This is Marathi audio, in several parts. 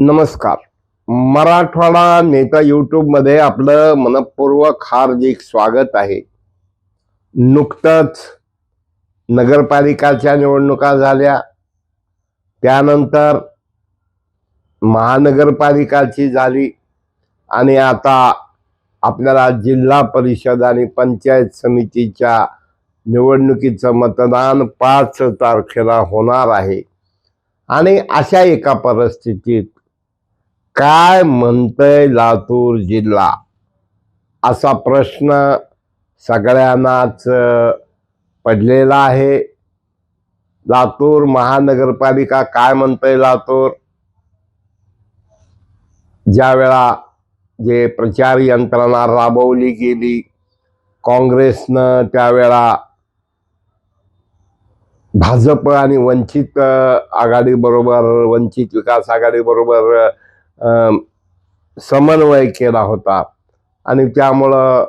नमस्कार. मराठवाडा नेता यूट्यूबमध्ये आपलं मनपूर्वक हार्दिक स्वागत आहे. नुकतंच नगरपालिकाच्या निवडणुका झाल्या, त्यानंतर महानगरपालिकाची झाली आणि आता आपल्याला जिल्हा परिषद आणि पंचायत समितीच्या निवडणुकीचं मतदान 5 तारखेला होणार आहे. आणि अशा एका परिस्थितीत काय म्हणतंय लातूर जिल्हा, असा प्रश्न सगळ्यांनाच पडलेला आहे. लातूर महानगरपालिका काय म्हणतंय लातूर, ज्या वेळा जे प्रचार यंत्रणा राबवली गेली काँग्रेसनं, त्यावेळा भाजप आणि वंचित आघाडी बरोबर, वंचित विकास आघाडी बरोबर समन्वय केला होता आणि त्यामुळं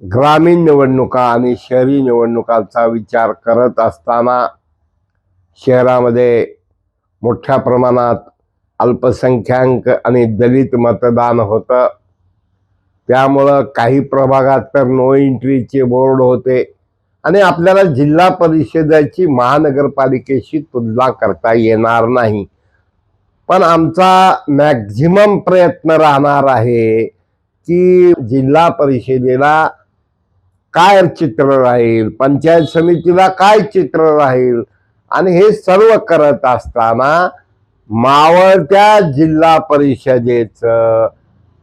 ग्रामीण निवडणुका आणि शहरी निवडणुकांचा विचार करत असताना शहरामध्ये मोठ्या प्रमाणात अल्पसंख्याक आणि दलित मतदान होतं. त्यामुळं काही प्रभागात तर नो एंट्रीचे बोर्ड होते आणि आपल्याला जिल्हा परिषदेची महानगरपालिकेशी तुलना करता येणार नाही. पण आमचा मॅक्झिमम प्रयत्न राहणार आहे की जिल्हा परिषदेला काय चित्र राहील, पंचायत समितीला काय चित्र राहील, आणि हे सर्व करत असताना मावळत्या जिल्हा परिषदेचं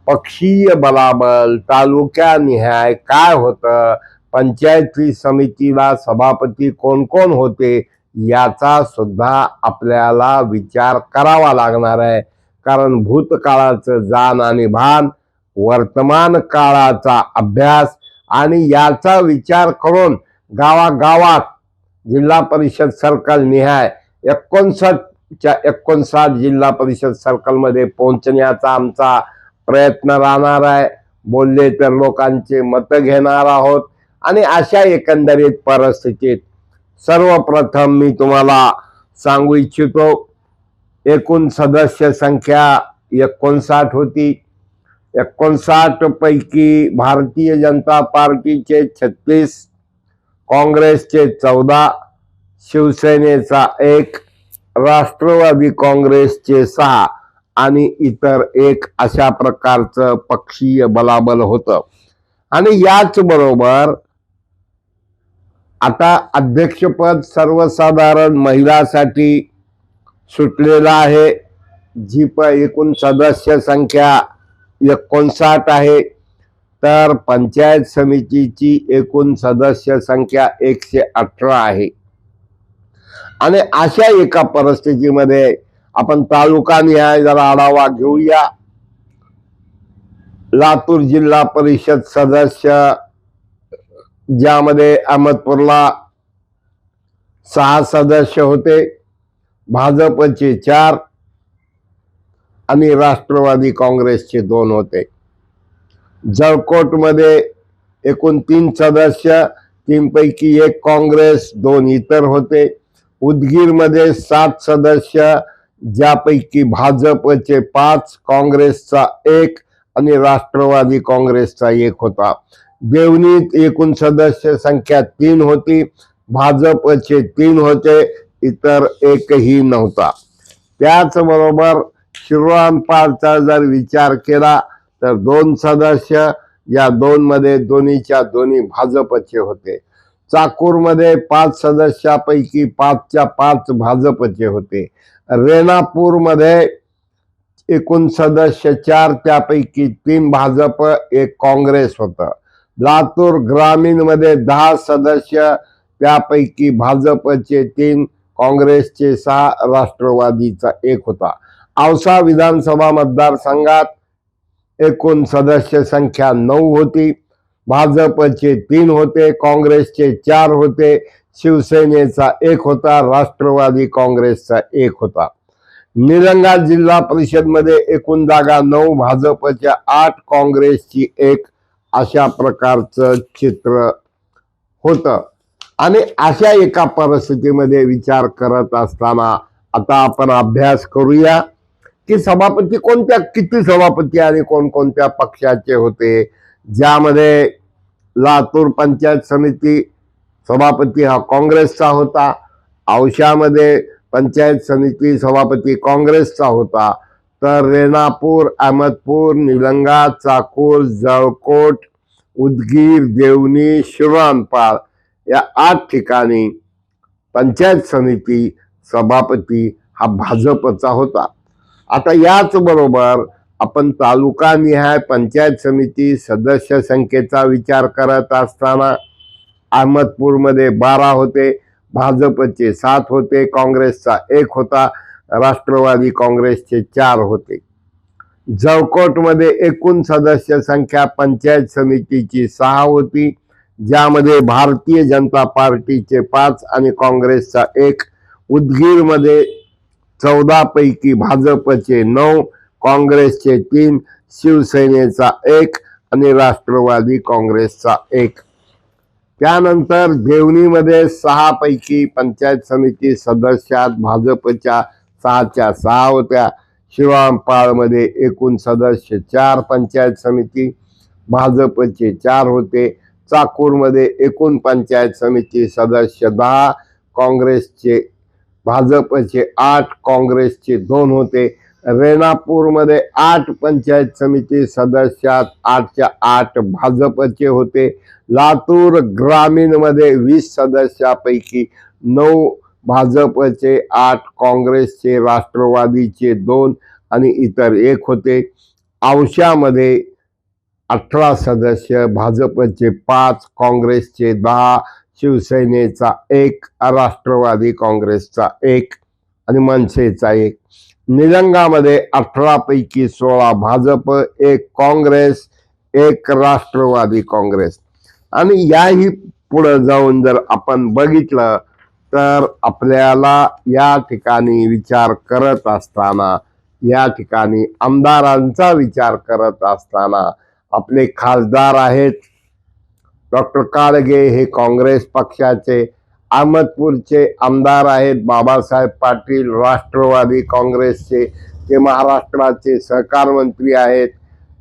पक्षीय बलाबल तालुक्यानिहाय काय होतं, पंचायती समितीला सभापती कोण कोण होते, याचा सुद्धा आपल्याला विचार करावा लागणार आहे. कारण भूतकाळाचं जाण आणि भान, वर्तमान काळाचा अभ्यास आणि याचा विचार करून गावागावात जिल्हा परिषद सर्कल निहाय 59 जिल्हा परिषद सर्कलमध्ये पोहोचण्याचा आमचा प्रयत्न राहणार आहे. बोलले तर लोकांचे मत घेणार आहोत. आणि अशा एकंदरीत परिस्थितीत सर्वप्रथम मी तुम्हाला सांगू इच्छितो, एकूण सदस्य संख्या 59 होती. 59 पैकी भारतीय जनता पार्टीचे 36, काँग्रेसचे 14, शिवसेनेचा 1, राष्ट्रवादी काँग्रेसचे 6 आणि इतर 1 अशा प्रकारचं पक्षीय बलाबल होतं. आणि याच बरोबर आता अध्यक्षपद सर्वसाधारण महिलासाठी सुटलेलं आहे. जी एकूण सदस्य संख्या 59 आहे, तर पंचायत समितीची एकूण सदस्य संख्या 118 आहे. आणि अशा एका परिस्थितीमध्ये आपण तालुकानिहाय जरा आढावा घेऊया. लातूर जिल्हा परिषद सदस्य, ज्यामध्ये अहमदपूरला 6 सदस्य होते, भाजपचे 4 आणि राष्ट्रवादी काँग्रेसचे 2 होते. जळकोटमध्ये एकूण 3 सदस्य, 3 पैकी 1 काँग्रेस, 2 इतर होते. उदगीरमध्ये 7 सदस्य, ज्यापैकी भाजपचे 5, काँग्रेसचा 1 आणि राष्ट्रवादी काँग्रेसचा 1 होता. देवणीत एकूण सदस्य संख्या 3 होती, भाजपचे 3 होते, इतर एकही नव्हता. त्याचबरोबर शिरोळपारचा जर विचार केला तर 2 सदस्य, या 2 मध्ये दोन्हीच्या दोन्ही भाजपचे होते. चाकूरमध्ये 5 सदस्यापैकी 5च्या 5 भाजपचे होते. रेणापूरमध्ये एकूण सदस्य 4, त्यापैकी 3 भाजप, 1 काँग्रेस होतं. लातूर ग्रामीण मध्ये 10 सदस्य, त्यापैकी भाजपचे 3, काँग्रेसचे 6, राष्ट्रवादीचा 1 होता. औसा विधानसभा मतदारसंघात एकूण सदस्य संख्या 9 होती. भाजपचे 3 होते, काँग्रेसचे 4 होते, शिवसेनेचा 1 होता, राष्ट्रवादी काँग्रेसचा 1 होता. निलंगा जिल्हा परिषद मध्ये एकूण जागा 9, भाजपच्या 8, काँग्रेसची 1 अशा प्रकारचं चित्र होतं. आणि अशा एका परिस्थितीमध्ये विचार करत असताना आता आपण अभ्यास करूया की सभापती कोणत्या किती सभापती आणि कोणकोणत्या पक्षाचे होते, ज्यामध्ये लातूर पंचायत समिती सभापती हा काँग्रेसचा होता, औशामध्ये पंचायत समिती सभापती काँग्रेसचा होता, तर रेणापूर, अहमदपूर, निलंगा, चाकूर, जळकोट, उदगीर, देवणी, शिराळपाल या 8 ठिकाणी पंचायत समिती सभापती हा भाजपचा होता. आता याच बरोबर आपण तालुकानिहाय पंचायत समिती सदस्य संख्येचा विचार करत असताना अहमदपूरमध्ये 12 होते, भाजपचे 7 होते, काँग्रेसचा 1 होता, राष्ट्रवादी काँग्रेसचे 4 होते. जळकोटमध्ये एकूण सदस्य संख्या पंचायत समितीची 6 होती, ज्यामध्ये भारतीय जनता पार्टीचे 5 आणि काँग्रेसचा 1. उदगीरमध्ये 14 पैकी भाजपचे 9, काँग्रेसचे 3, शिवसेनेचा 1 आणि राष्ट्रवादी काँग्रेसचा 1. त्यानंतर देवणीमध्ये 6 पैकी पंचायत समिती सदस्यात भाजपच्या 6च्या 6 होत्या. शिराळपालमध्ये एकूण सदस्य 4 पंचायत समिती भाजपचे 4 होते. चाकूरमध्ये एकूण पंचायत समिती सदस्य 10, काँग्रेसचे भाजपचे 8, काँग्रेसचे 2 होते. रेणापूरमध्ये 8 पंचायत समिती सदस्यात 8च्या 8 भाजपचे होते. लातूर ग्रामीणमध्ये 20 सदस्यापैकी 9 भाजपचे, 8 काँग्रेसचे, राष्ट्रवादीचे 2 आणि इतर 1 होते. औशामध्ये 18 सदस्य, भाजपचे 5, काँग्रेसचे 10, शिवसेनेचा 1, राष्ट्रवादी काँग्रेसचा 1 आणि मनसेचा 1. निलंगामध्ये 18 पैकी 16 भाजप, 1 काँग्रेस, 1 राष्ट्रवादी काँग्रेस. आणि याही पुढे जाऊन जर आपण बघितलं तर आपल्याला या ठिकाणी विचार करत असताना, या ठिकाणी आमदारांचा विचार करत असताना आपले खासदार आहेत डॉक्टर काळगे, हे काँग्रेस पक्षाचे. अहमदपूरचे आमदार आहेत बाबासाहेब पाटील, राष्ट्रवादी काँग्रेसचे, ते महाराष्ट्राचे सहकार मंत्री आहेत.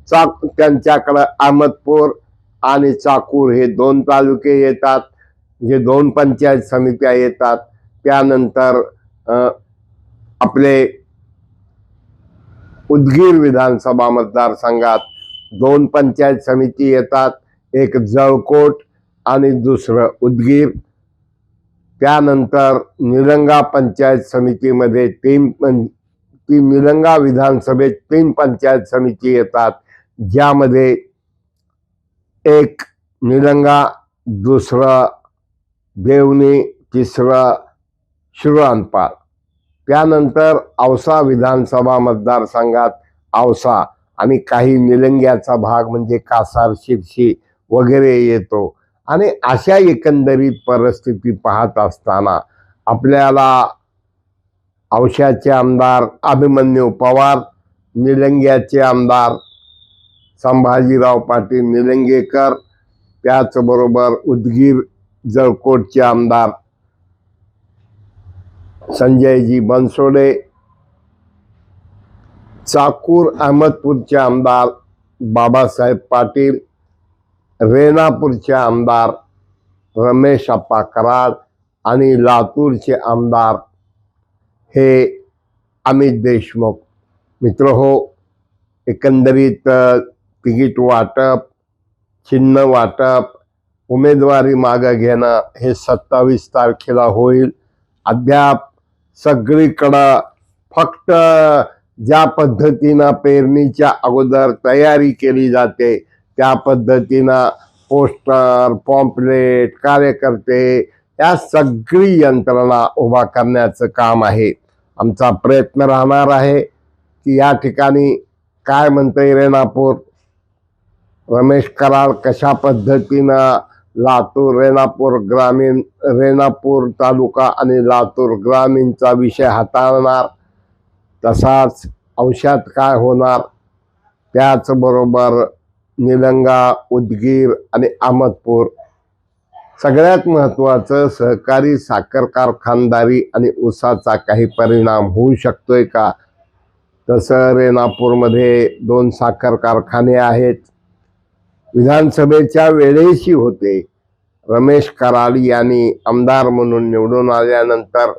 त्यांच्याकडे अहमदपूर आणि चाकूर हे 2 तालुके येतात, जे 2 पंचायत समित्या येतात. त्यानंतर आपले उदगीर विधानसभा मतदारसंघात 2 पंचायत समिती येतात, एक जळकोट आणि दुसरं उदगीर. त्यानंतर निलंगा पंचायत समितीमध्ये 3 निलंगा विधानसभेत 3 पंचायत समिती येतात, ज्यामध्ये एक निलंगा, दुसरा देवणी, तिसरा शिराळपाल. त्यानंतर औसा विधानसभा मतदारसंघात औसा आणि काही निलंग्याचा भाग म्हणजे कासार, शिरशी वगैरे येतो. आणि अशा एकंदरीत परिस्थिती पाहत असताना आपल्याला औशाचे आमदार अभिमन्यू पवार, निलंग्याचे आमदार संभाजीराव पाटील निलंगेकर, त्याचबरोबर उदगीर जळकोटचे आमदार संजयजी बनसोडे, चाकूर अहमदपूरचे आमदार बाबासाहेब पाटील, रेणापूरचे आमदार रमेश अप्पा कराड आणि लातूरचे आमदार हे अमित देशमुख. मित्रहो, एकंदरीत तिकीट वाटप, चिन्ह वाटप, उमेदवारी मागे घेणं हे 27 तारखेला होईल. अद्याप सगळीकडं फक्त ज्या पद्धतीनं पेरणीच्या अगोदर तयारी केली जाते त्या पद्धतीनं पोस्टर, पॉम्पलेट, कार्यकर्ते या सगळी यंत्रणा उभा करण्याचं काम आहे. आमचा प्रयत्न राहणार आहे की या ठिकाणी काय म्हणते रेणापूर, रमेश कराड कशा पद्धतीनं लातूर, रेणापूर ग्रामीण, रेणापूर तालुका आणि लातूर ग्रामीणचा विषय हाताळणार, तसाच औशात काय होणार, त्याचबरोबर निलंगा, उदगीर आणि अहमदपूर. सगळ्यात महत्त्वाचं, सहकारी साखर कारखानदारी आणि ऊसाचा काही परिणाम होऊ शकतोय का, तसं रेणापूरमध्ये 2 साखर कारखाने आहेत. विधानसभेच्या वेळेशी होते. रमेश कराड यांनी आमदार म्हणून निवडून आल्यानंतर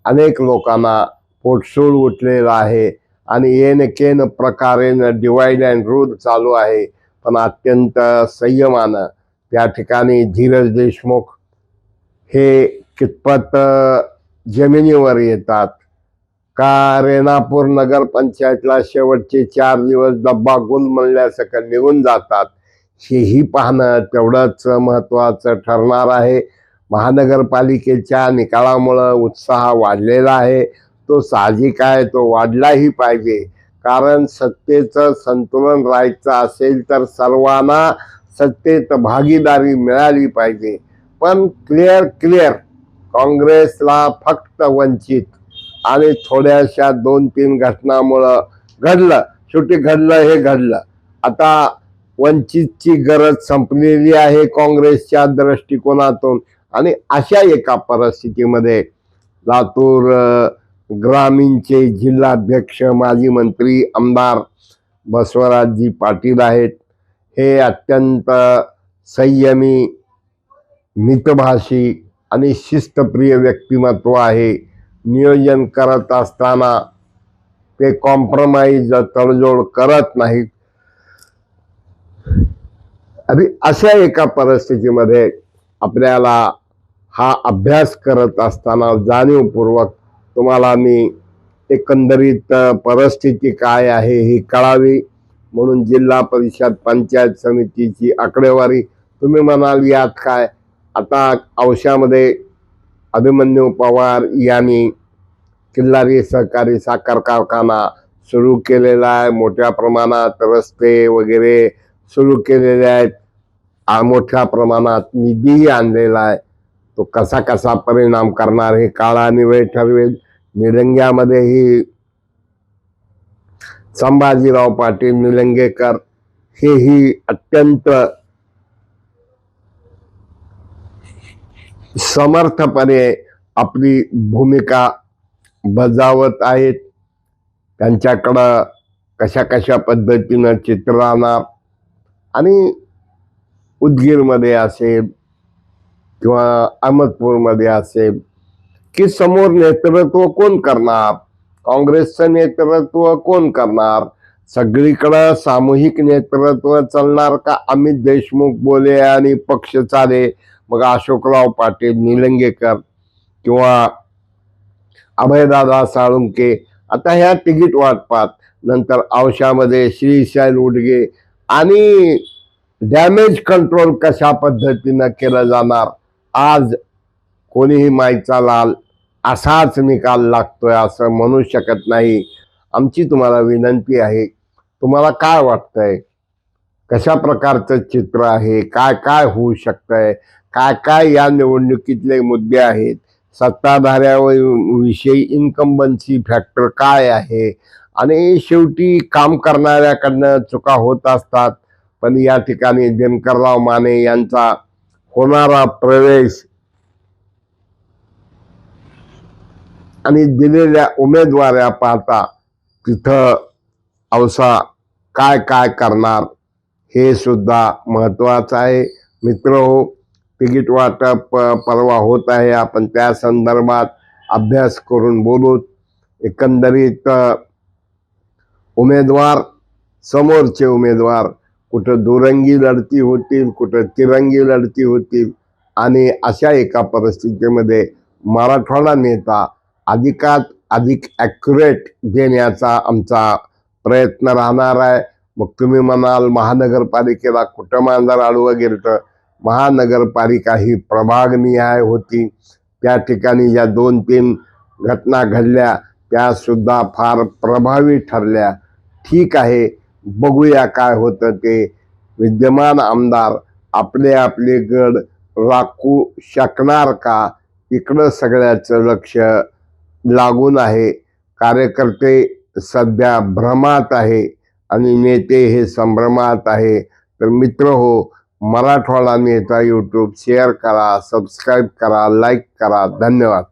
अनेक लोकांना पोटसूळ उठलेला आहे आणि येनकेन प्रकारे डिवाइड अँड रूल चालू आहे. पण अत्यंत संयमानं त्या ठिकाणी धीरज देशमुख हे कितपत जमिनीवर येतात का रेणापूर नगर पंचायतला शेवटचे 4 दिवस डब्बा गुल म्हणल्यासकट निघून जातात, हेही पाहणं तेवढंच महत्त्वाचं ठरणार आहे. महानगरपालिकेच्या निकालामुळं उत्साह वाढलेला आहे. तो साहजिक आहे, तो वाढलाही पाहिजे. कारण सत्तेचं संतुलन राहायचं असेल तर सर्वांना सत्तेत भागीदारी मिळाली पाहिजे. पण क्लिअर काँग्रेसला फक्त वंचित आणि थोड्याशा 2-3 घटनामुळं घडलं, शेवटी घडलं हे घडलं. आता वंचितची गरज संपलेली आहे काँग्रेसच्या दृष्टिकोनातून आणि अशा एका परिस्थितीमध्ये लातूर ग्रामीणचे जिल्हाध्यक्ष माजी मंत्री आमदार बसवराजजी पाटील आहेत. हे अत्यंत संयमी, मितभाषी आणि शिस्तप्रिय व्यक्तिमत्व आहे. नियोजन करत असताना ते कॉम्प्रोमाइज तडजोड करत नाहीत. आणि अशा एका परिस्थितीमध्ये आपल्याला हा अभ्यास करत असताना जाणीवपूर्वक तुम्हाला मी एकंदरीत परिस्थिती काय आहे ही कळावी म्हणून जिल्हा परिषद पंचायत समितीची आकडेवारी तुम्ही म्हणाल यात काय. आता औशामध्ये अभिमन्यू पवार यांनी किल्लारी सहकारी साखर कारखाना सुरू केलेला आहे. मोठ्या प्रमाणात रस्ते वगैरे सुरू केलेले आहेत. मोठ्या प्रमाणात निधीही आणलेला आहे. तो कसा कसा परिणाम करणार हे काळाने वेळ ठरवेल. निलंग्यामध्येही संभाजीराव पाटील निलंगेकर हेही अत्यंत समर्थपणे आपली भूमिका बजावत आहेत. त्यांच्याकडं कशा कशा पद्धतीनं चित्र राहणार आणि उदगीरमध्ये असेल किंवा अहमदपूरमध्ये असेल की समोर नेतृत्व कोण करणार, काँग्रेसचं नेतृत्व कोण करणार, सगळीकडं सामूहिक नेतृत्व चालणार का अमित देशमुख बोले आणि पक्ष चाले मग अशोकराव पाटील निलंगेकर किंवा अभयदादा साळुंके. आता ह्या तिकीट वाटपात नंतर औशामध्ये श्रीशैल उडगे आणि डॅमेज कंट्रोल कशा पद्धतीनं केलं जाणार. आज कोणीही माईचा लाल असाच निकाल लागतोय असं म्हणू शकत नाही. आमची तुम्हाला विनंती आहे, तुम्हाला काय वाटतंय, कशा प्रकारचं चित्र आहे, काय काय होऊ शकतंय, काय काय या निवडणुकीतले मुद्दे आहेत, सत्ताधाऱ्याविषयी इन्कम्बन्सी फॅक्टर काय आहे आणि शेवटी काम करणाऱ्याकडनं चुका होत असतात. पण या ठिकाणी दिनकरराव माने यांचा होणारा प्रवेश आणि दिलेल्या उमेदवाऱ्या पाहता तिथं औसा काय काय करणार हे सुद्धा महत्वाचं आहे. मित्रहो, तिकीट वाटप परवा होत आहे. आपण त्या संदर्भात अभ्यास करून बोलूत. एकंदरीत उमेदवार, समोरचे उमेदवार कुठं दुरंगी लढती होतील, कुठं तिरंगी लढती होतील आणि अशा एका परिस्थितीमध्ये मराठवाडा नेता अधिकात अधिक ॲक्युरेट देण्याचा आमचा प्रयत्न राहणार आहे. मग तुम्ही म्हणाल महानगरपालिकेला कुठं मांजर आडवं गेलं. महानगरपालिका ही प्रभागनिहाय होती. त्या ठिकाणी ज्या 2-3 घटना घडल्या त्या सुद्धा फार प्रभावी ठरल्या. ठीक आहे, बघूया काय होतं ते. विद्यमान आमदार आपले गड राखू शकणार का, इकडं सगळ्याचं लक्ष लागून आहे. कार्यकर्ते सध्या भ्रमात आहे आणि नेते हे संभ्रमात आहे. तर मित्र हो, मराठवाडा नेता यूट्यूब शेअर करा, सबस्क्राईब करा, लाईक करा. धन्यवाद.